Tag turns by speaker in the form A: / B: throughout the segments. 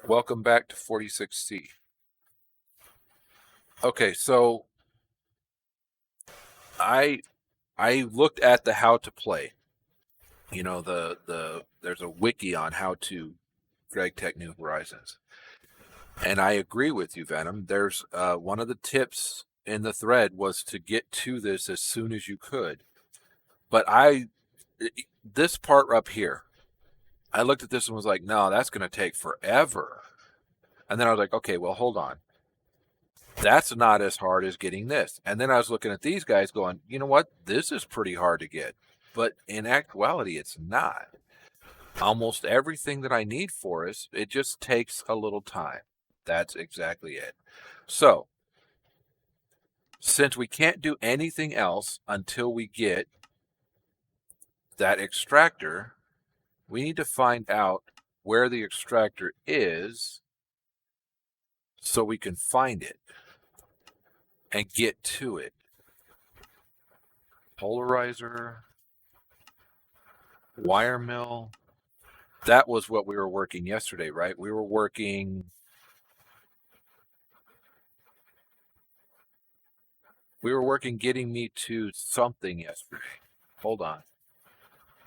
A: Welcome back to 46C. Okay, so I looked at the how to play. You know, there's a wiki on how to GregTech New Horizons. And I agree with you, Venom. There's one of the tips in the thread was to get to this as soon as you could. But this part up here, I looked at this and was like, no, that's going to take forever. And then I was like, okay, well, hold on. That's not as hard as getting this. And then I was looking at these guys going, you know what? This is pretty hard to get. But in actuality, it's not. Almost everything that I need for us, it just takes a little time. That's exactly it. So, since we can't do anything else until we get that extractor, we need to find out where the extractor is so we can find it and get to it. Polarizer, wire mill. That was what we were working yesterday, right? We were working getting me to something yesterday. Hold on.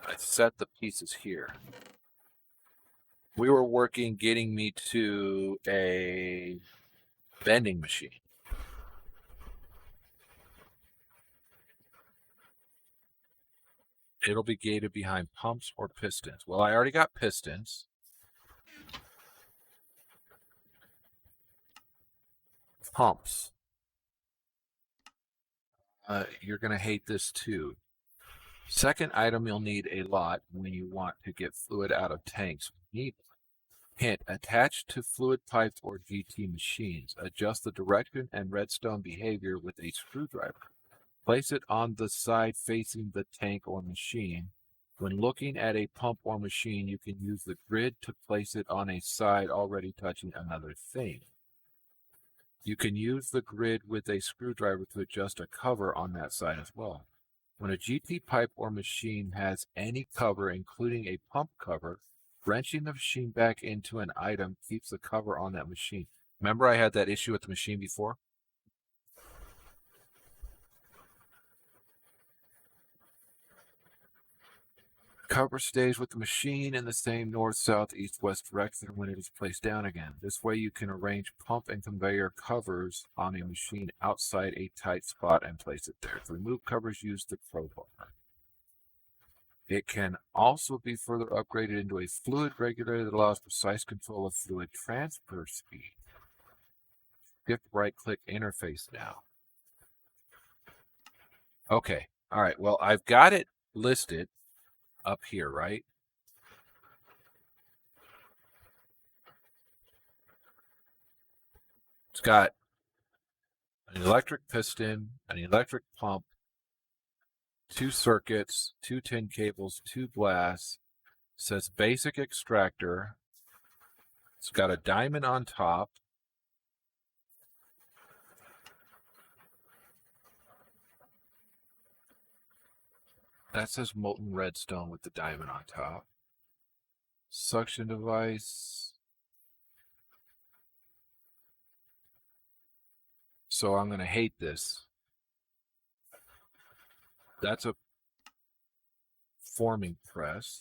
A: I set the pieces here. We were working getting me to a bending machine. It'll be gated behind pumps or pistons. Well, I already got pistons. Pumps. You're going to hate this too. Second item you'll need a lot when you want to get fluid out of tanks. Need hint, attached to fluid pipes or GT machines. Adjust the direction and redstone behavior with a screwdriver. Place it on the side facing the tank or machine. When looking at a pump or machine, you can use the grid to place it on a side already touching another thing. You can use the grid with a screwdriver to adjust a cover on that side as well. When a GT pipe or machine has any cover, including a pump cover, wrenching the machine back into an item keeps the cover on that machine. Remember I had that issue with the machine before? Cover stays with the machine in the same north, south, east, west direction when it is placed down again. This way you can arrange pump and conveyor covers on a machine outside a tight spot and place it there. To remove covers, use the crowbar. It can also be further upgraded into a fluid regulator that allows precise control of fluid transfer speed. Shift right-click interface now. Okay, all right, well, I've got it listed up here, right? It's got an electric piston, an electric pump, 2 circuits, 2 tin cables, 2 glass. It says basic extractor. It's got a diamond on top. That says molten redstone with the diamond on top. Suction device. So I'm going to hate this. That's a forming press.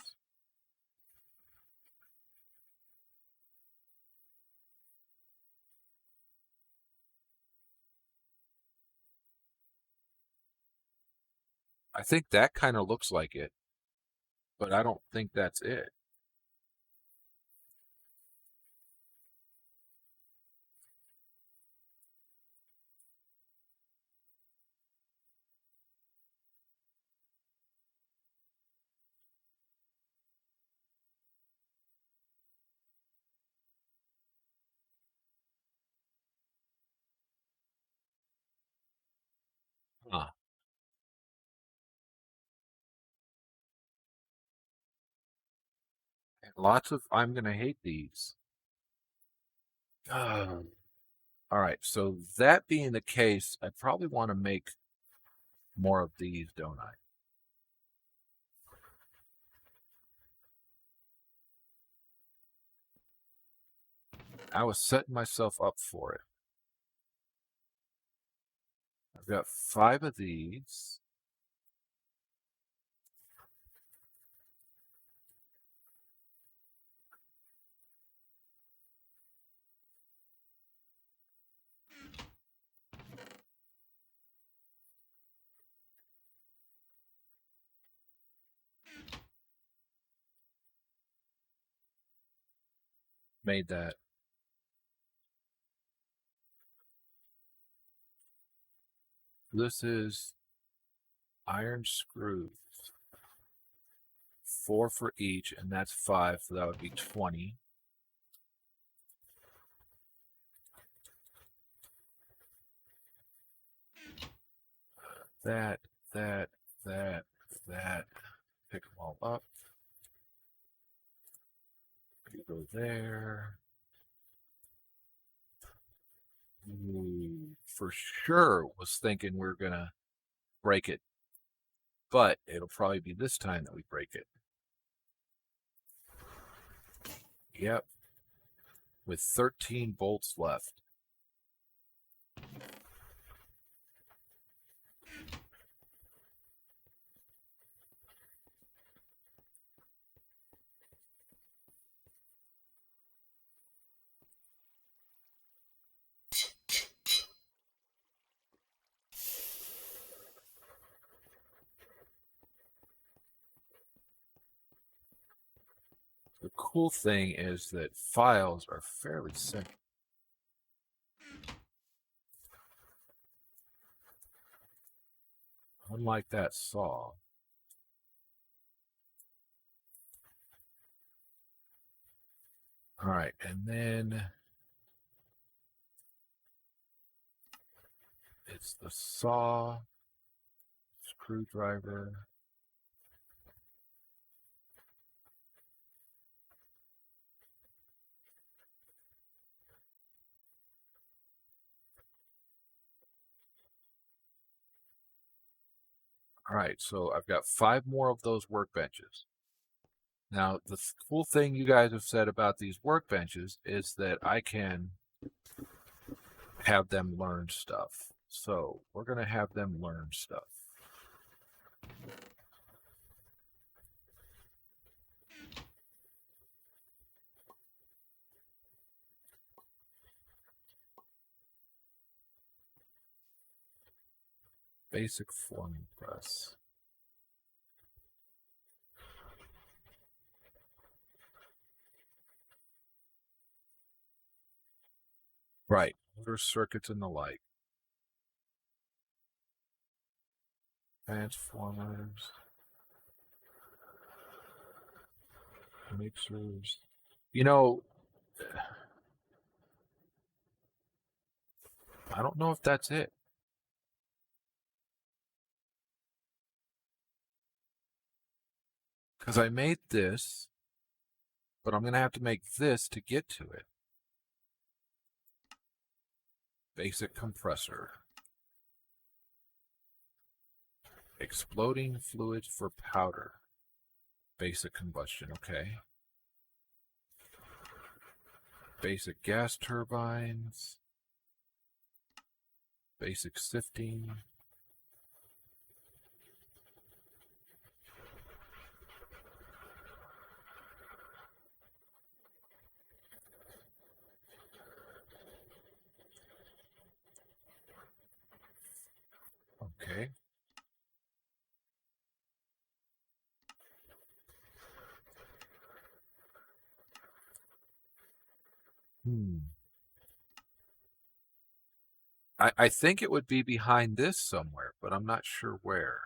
A: I think that kind of looks like it, but I don't think that's it. Huh. And lots of, I'm going to hate these. All right, so that being the case, I probably want to make more of these, don't I? I was setting myself up for it. I've got 5 of these. Made that. This is iron screws. 4 for each, and that's 5, so that would be 20. That, that, that. Pick them all up. You go there. Ooh, for sure was thinking we're going to break it. But it'll probably be this time that we break it. Yep. With 13 bolts left. The cool thing is that files are fairly simple. Unlike that saw. All right, and then it's the saw, screwdriver. All right, so I've got 5 more of those workbenches. Now, the cool thing you guys have said about these workbenches is that I can have them learn stuff. So we're going to have them learn stuff. Basic forming press. Right, motor circuits and the like. Transformers. Mixers. You know, I don't know if that's it. Because I made this, but I'm going to have to make this to get to it. Basic compressor. Exploding fluids for powder. Basic combustion, okay. Basic gas turbines. Basic sifting. Okay. I think it would be behind this somewhere, but I'm not sure where.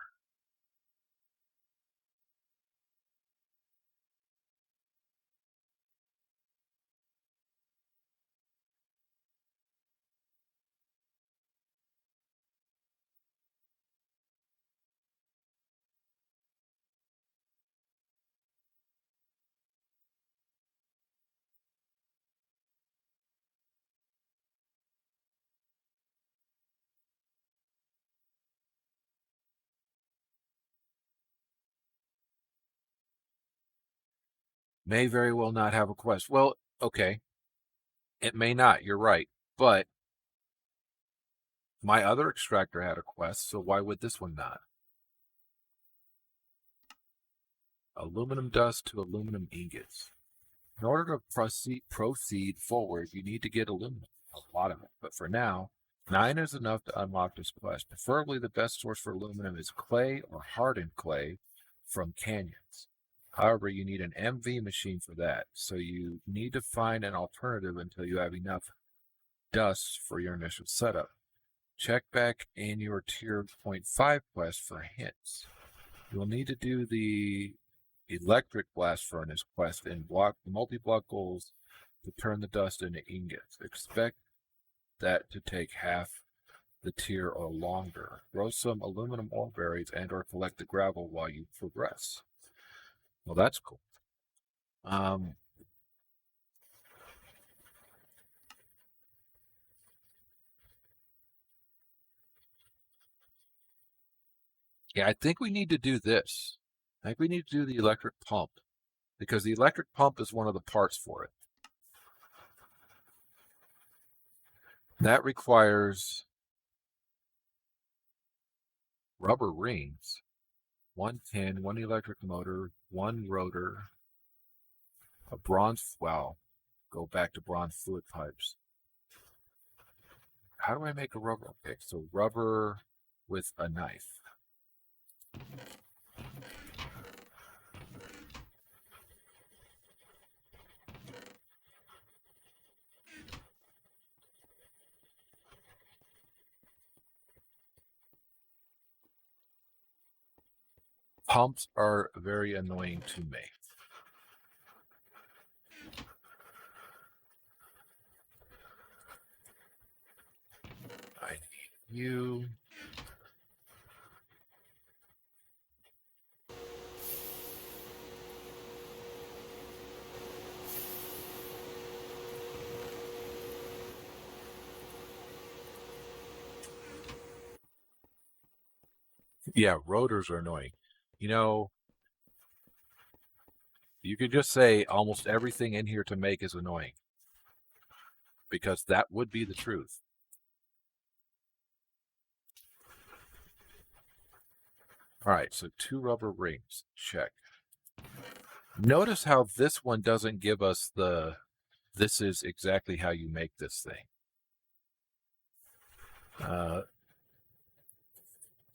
A: May very well not have a quest. Well, okay. It may not, you're right. But my other extractor had a quest, so why would this one not? Aluminum dust to aluminum ingots. In order to proceed forward, you need to get aluminum, a lot of it. But for now, 9 is enough to unlock this quest. Preferably the best source for aluminum is clay or hardened clay from canyons. However, you need an MV machine for that, so you need to find an alternative until you have enough dust for your initial setup. Check back in your tier 0.5 quest for hints. You'll need to do the electric blast furnace quest in multi-block goals to turn the dust into ingots. Expect that to take half the tier or longer. Grow some aluminum ore berries and or collect the gravel while you progress. Well, that's cool. Yeah, I think we need to do this. I think we need to do the electric pump because the electric pump is one of the parts for it. That requires rubber rings, 1 tin, 1 electric motor, 1 rotor, a bronze, wow, go back to bronze fluid pipes. How do I make a rubber? Okay, so rubber with a knife. Pumps are very annoying to me. I need you. Yeah, rotors are annoying. You know, you could just say almost everything in here to make is annoying because that would be the truth. All right, so 2 rubber rings, check. Notice how this one doesn't give us this is exactly how you make this thing.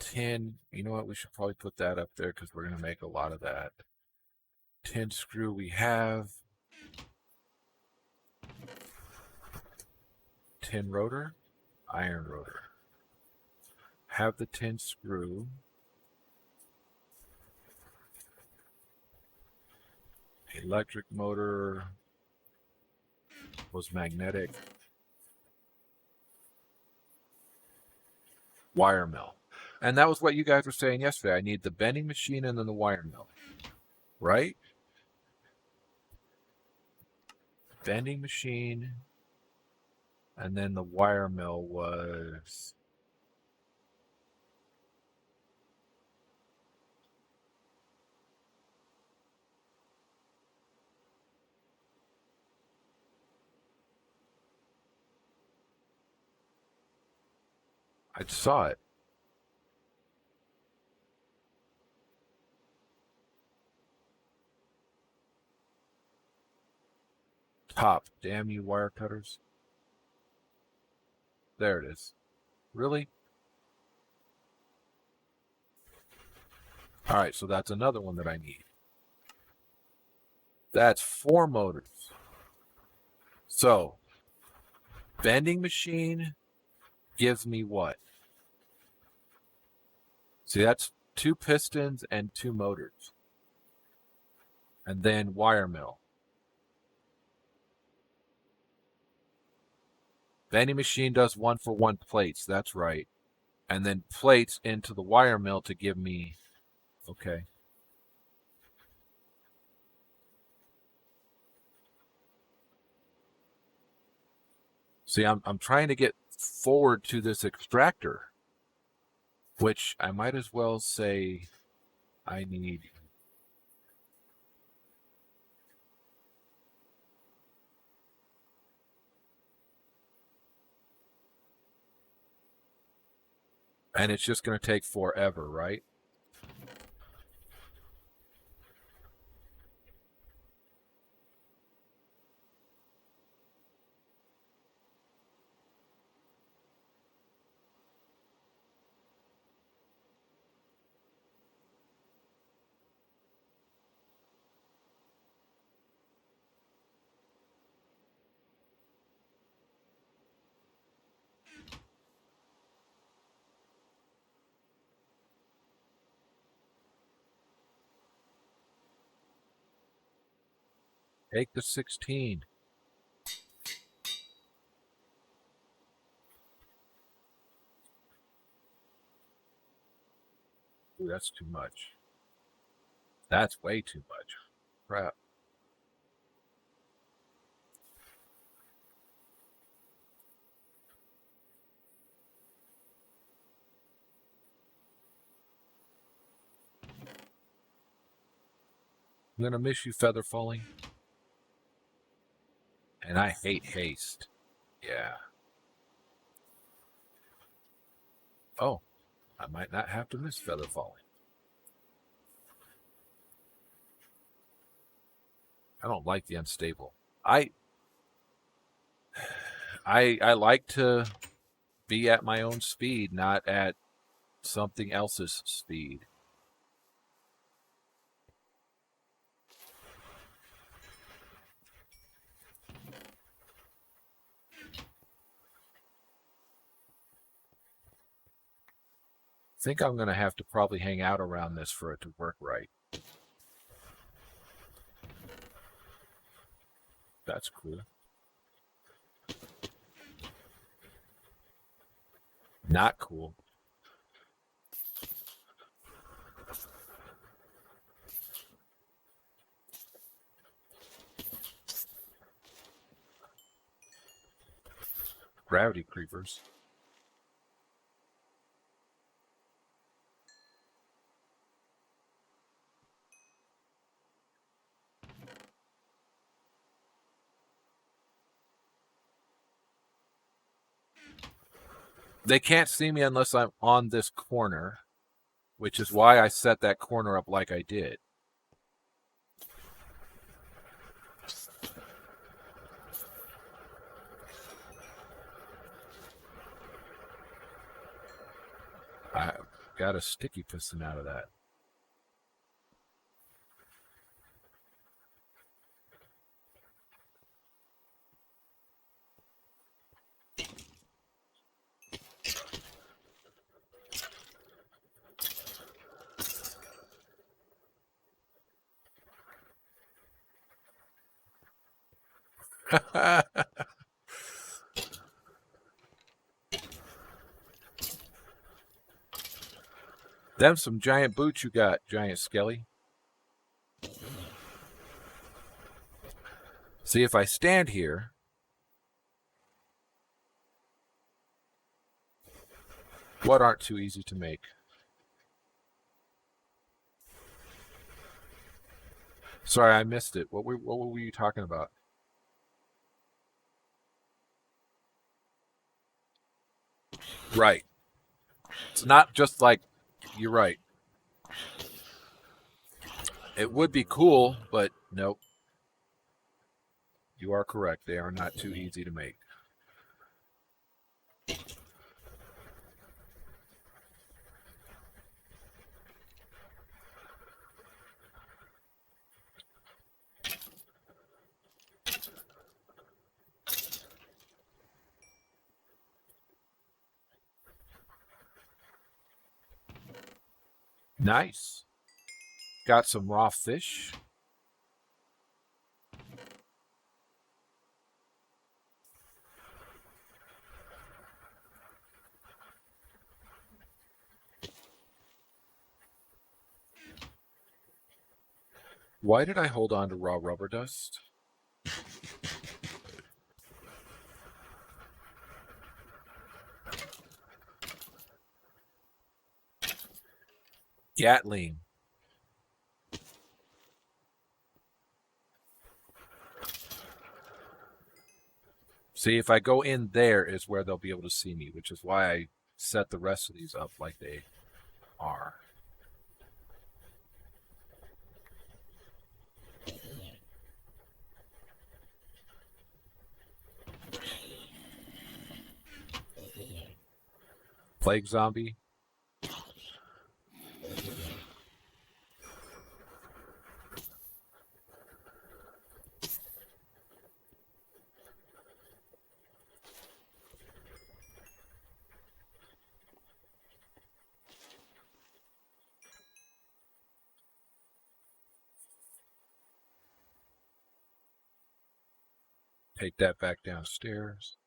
A: 10, you know what, we should probably put that up there because we're going to make a lot of that. 10 screw we have. 10 rotor, iron rotor. Have the 10 screw. Electric motor was magnetic. Wire mill. And that was what you guys were saying yesterday. I need the bending machine and then the wire mill. Right? Bending machine. And then the wire mill was... I saw it. Top. Damn you wire cutters. There it is. Really? All right, so that's another one that I need. That's 4 motors. So, bending machine gives me what? See, that's 2 pistons and 2 motors. And then wire mill. Bending machine does 1-for-1 plates. That's right. And then plates into the wire mill to give me... Okay. See, I'm trying to get forward to this extractor, which I might as well say I need... And it's just going to take forever, right? Take the 16. Ooh, that's too much. That's way too much. Crap. I'm going to miss you, feather falling. And I hate haste. Yeah. Oh, I might not have to miss feather falling. I don't like the unstable. I like to be at my own speed, not at something else's speed. I think I'm going to have to probably hang out around this for it to work right. That's cool. Not cool. Gravity creepers. They can't see me unless I'm on this corner, which is why I set that corner up like I did. I got a sticky piston out of that. Them some giant boots you got, giant skelly. See, if I stand here, what aren't too easy to make? Sorry, I missed it. What were you talking about? Right. It's not just like, you're right. It would be cool, but nope. You are correct. They are not too easy to make. Nice. Got some raw fish. Why did I hold on to raw rubber dust? Gatling. See, if I go in there is where they'll be able to see me, which is why I set the rest of these up like they are. Plague zombie. Take that back downstairs.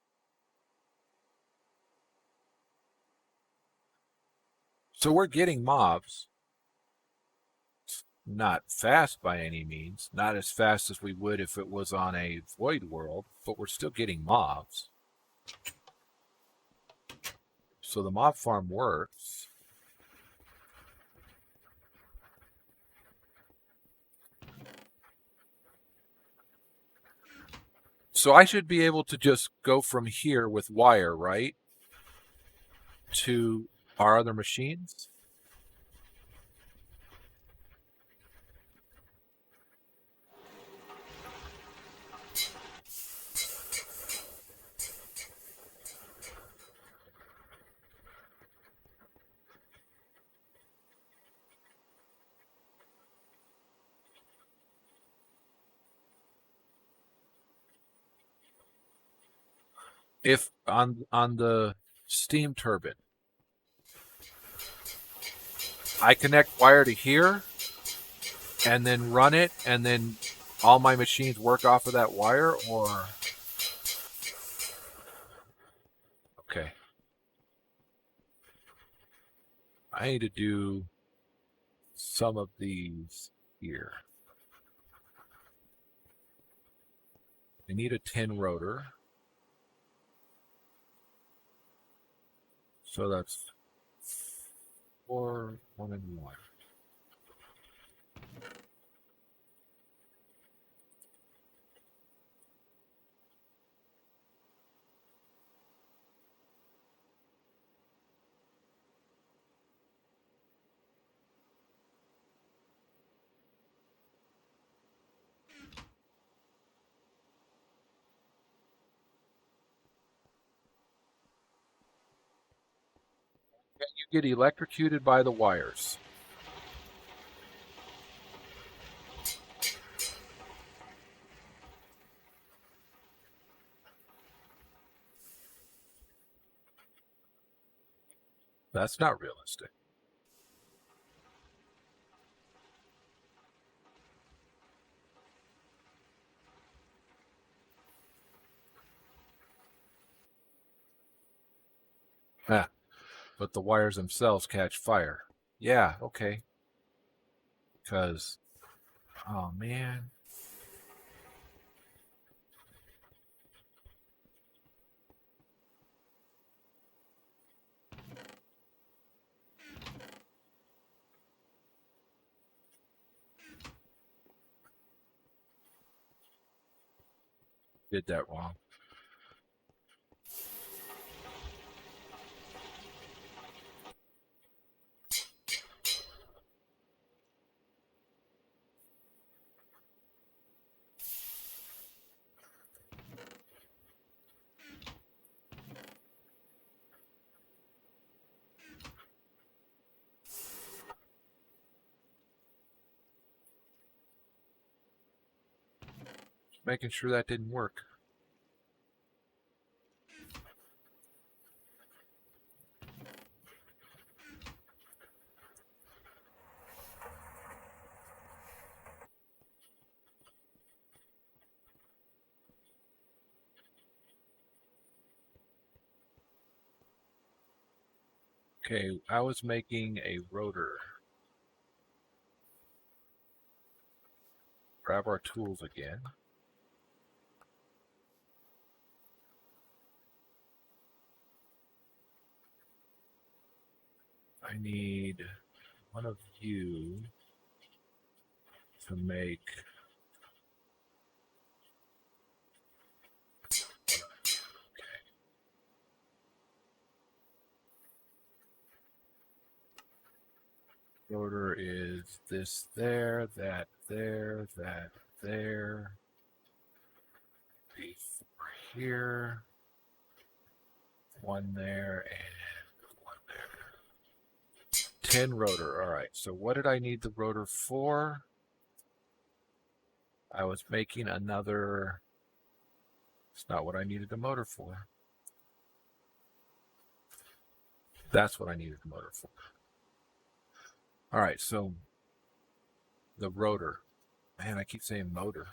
A: So we're getting mobs. Not fast by any means. Not as fast as we would if it was on a void world, but we're still getting mobs. So the mob farm works. So I should be able to just go from here with wire, right? To our other machines? If on the steam turbine, I connect wire to here and then run it, and then all my machines work off of that wire, or okay. I need to do some of these here. I need a 10 rotor. So that's 4, 1, and 1. You get electrocuted by the wires. That's not realistic. Ah, but the wires themselves catch fire. Yeah, okay. Because, oh man. Did that wrong. Just making sure that didn't work. Okay, I was making a rotor. Grab our tools again. I need one of you to make rotor is this there, that there, that there. These here. One there and one there. 10 rotor. All right. So what did I need the rotor for? I was making another. It's not what I needed the motor for. That's what I needed the motor for. All right. So the rotor. Man, I keep saying motor.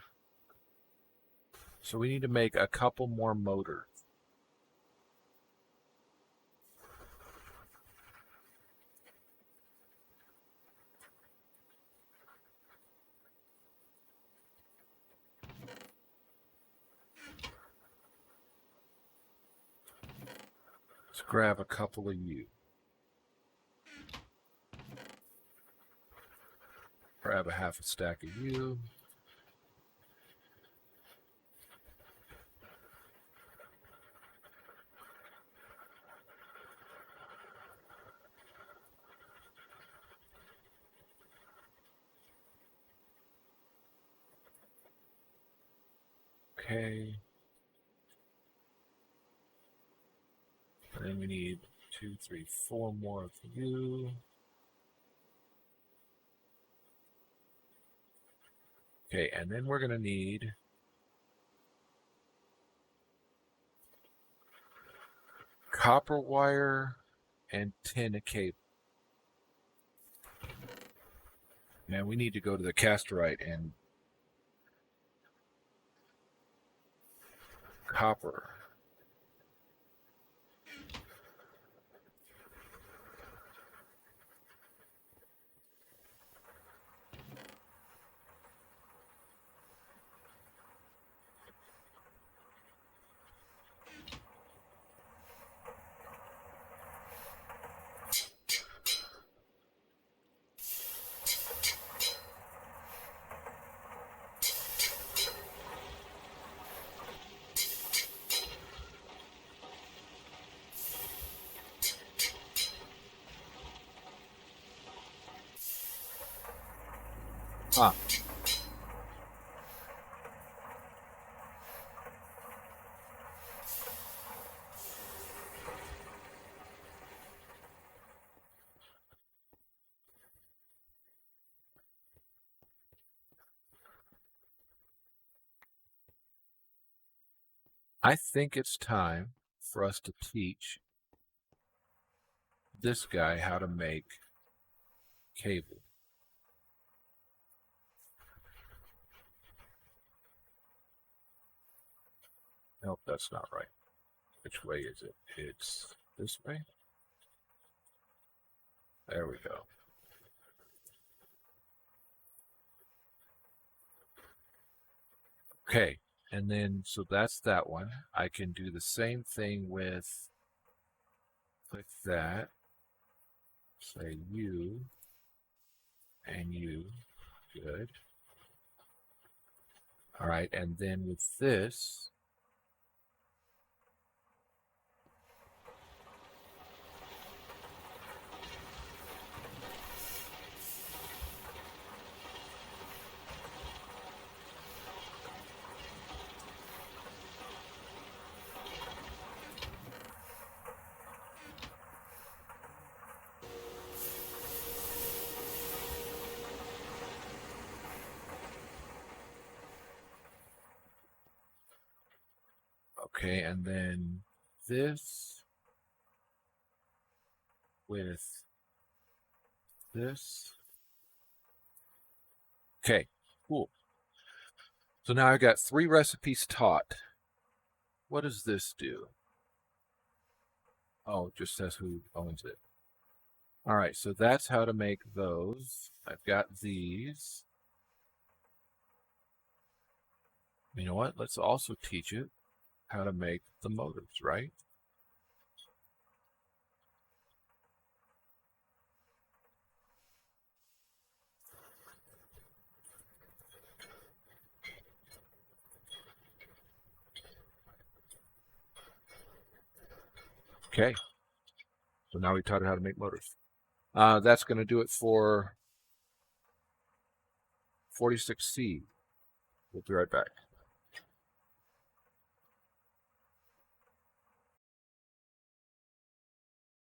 A: So we need to make a couple more motors. Let's grab a couple of you. Grab a half a stack of you. Okay. And then we need 2, 3, 4 more of you. Okay, and then we're going to need copper wire and tin cable. Now we need to go to the casterite and copper. Ah. I think it's time for us to teach this guy how to make cable. Nope, that's not right. Which way is it? It's this way? There we go. Okay, and then, so that's that one. I can do the same thing with, click that, say you, and you. Good. All right, and then with this, okay, and then this with this. Okay, cool. So now I've got 3 recipes taught. What does this do? Oh, it just says who owns it. All right, so that's how to make those. I've got these. You know what? Let's also teach it how to make the motors, right? Okay. So now we taught it how to make motors. That's going to do it for 46C. We'll be right back.